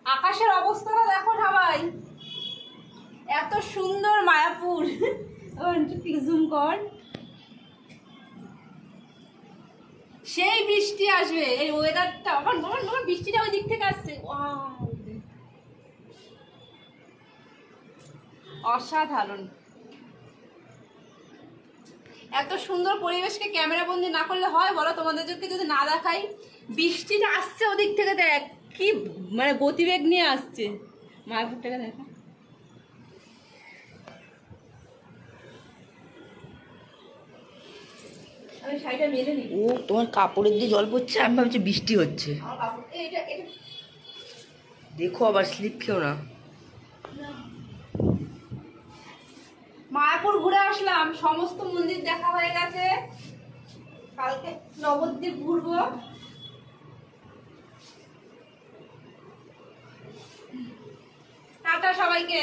আকাশের অবস্থাটা দেখো সবাই, এত সুন্দর মায়াপুর। জুম কর, সেই বৃষ্টি আসবে এই ওয়েদারটা। আমার বৃষ্টিটা ওই দিক থেকে আসছে, অসাধারণ। এত সুন্দর পরিবেশকে ক্যামেরা বন্দি না করলে হয় বলো? তোমাদেরকে যদি না দেখাই, বৃষ্টিটা আসছে ওদিক থেকে, দেখ কি মানে গতিবেগ নিয়ে আসছে। মায়াপুরটাকে দেখা, আমি শাড়িটা মেলে নি। ও তোমার কাপড়ের দিয়ে জল পড়ছে, আমি ভাবছি বৃষ্টি হচ্ছে। দেখো আবার স্লিপ খেও না। মায়াপুর ঘুরে আসলাম, সমস্ত মন্দির দেখা হয়ে গেছে। কালকে নবদ্বীপ ঘুরবো। টাটা সবাইকে।